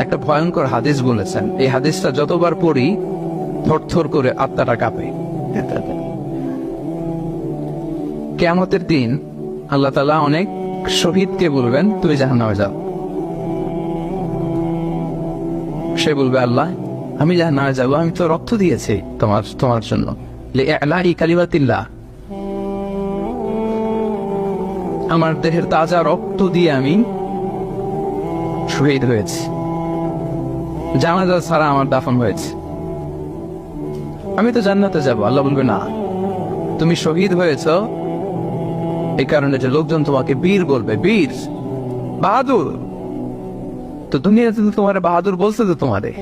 একটা ভয়ঙ্কর হাদিস বলেছেন, এই হাদিসটা যতবার পড়ি থরথর করে আত্মাটা কাঁপে। কিয়ামতের দিন আল্লাহ তাআলা অনেক শহীদকে বলবেন তুমি জাহান্নামে যাও। সে বলবে আল্লাহ আমি জাহান্নামে যাব, আমি তো রক্ত দিয়েছি তোমার জন্য, লিইলাহি কালিমাতিল্লাহ, আমার দেহের তাজা রক্ত দিয়ে আমি শহীদ হয়েছি, জানাজা ছাড়া আমার দাফন হয়েছে, আমি তো জান্নাতে যাব। আল্লাহ বলবে না, তুমি শহীদ হয়েছ এই কারণে যে লোকজন তোমাকে বীর বলবে, বীর বাহাদুর। তো দুনিয়াতে তো তোমার বাহাদুর বলছে, তো তোমারে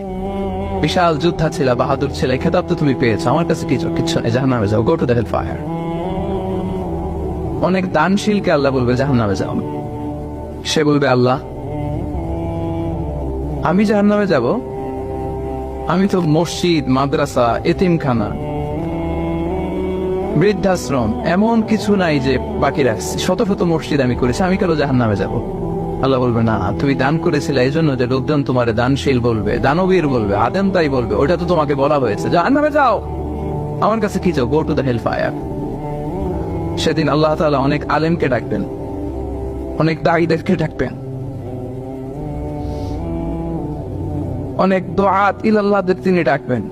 বিশাল যোদ্ধা ছিল, বাহাদুর ছিল, এই খেতাব তো তুমি পেয়েছো, আমার কাছে কিচ্ছু নেই, জাহান্নামে যাও, go to the hell fire. অনেক দানশীলকে আল্লাহ বলবে জাহান্নামে যাও। সে বলবে আল্লাহ আমি জাহান্নামে যাব, আমি তো মসজিদ, মাদ্রাসা, এতিমখানা, বৃদ্ধাশ্রম এমন কিছু নাই যে বাকি রাখছি, শত শত মসজিদ আমি করেছি, আমি কেন জাহান্নামে যাব? আল্লাহ বলবে না, তুমি দান করেছিলে এই জন্য যে লোকজন তোমার দানশীল বলবে, দানবীর বলবে, আদেম তাই বলবে, ওটা তো তোমাকে বলা হয়েছে, জাহান্নামে যাও, আমার কাছে কি যাও, go to the hell fire. সেদিন আল্লাহ তাআলা অনেক আলেমকে ডাকবেন, অনেক দাঈদেরকে ডাকবেন, অনেক দুআত ইলাল্লাহদের তিনি ডাকবেন।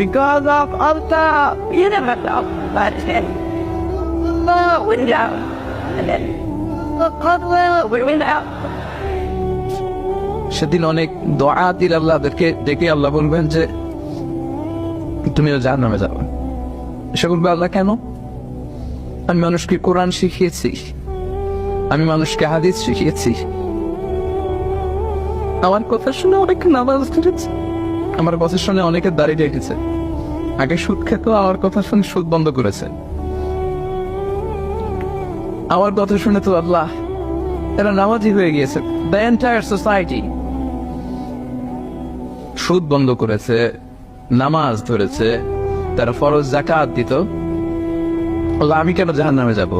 Because of Allah, you never know. But then, Allah will out. And then, Allah will out. সেদিন অনেক দুআত ইলাল্লাহদেরকে ডেকে আল্লাহ বলবেন যে তুমিও জাহান্নামে যাবে। সে বলবে আল্লাহ কেন? আমি মানুষকে কোরআন শিখিয়েছি, আমি মানুষকে হাদিস শিখিয়েছি, আমার কথা শুনে অনেকে নামাজ পড়েছে, আমার কথা শুনে অনেকে দাড়ি রেখেছে, আগে সুদ খেত, আমার কথা শুনে সুদ বন্ধ করেছে, আমার কথা শুনে তো আল্লাহ এরা নামাজি হয়ে গিয়েছে। দ্য এন্টায়ার সোসাইটি সুদ বন্ধ করেছে, নামাজ ধরেছে, তারা ফরজ যাকাত দিত, আল্লাহ আমি কেন জাহান্নামে যাব?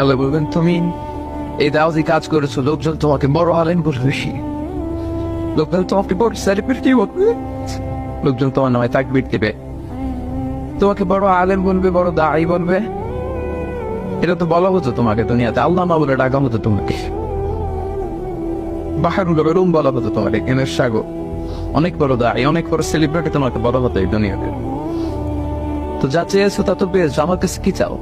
আল্লাহ বলবেন তুমি এই দাওয়াতি কাজ করেছো, লোকজন তোমাকে বড় আলেম বলবে, লোকজন তোমাকে বড় সেলিব্রিটি বলবে, লোকজন তোমার নামে তাকবীর দেবে, তোমাকে বড় আলেম বলবে, বড় দাঈ বলবে। এটা তো বলা হতো তোমাকে দুনিয়াতে, আল্লামা বলে ডাকা হতো তোমাকে, বাহারুল উলুম বলা হতো তোমাকে, এনের সাগর, অনেক বড় দাঈ, অনেক বড় সেলিব্রিটি তোমাকে বলা হতো এই দুনিয়াতে। তো যা চেয়েছো তা তো পেয়েছো, আমার কাছে কি চাও?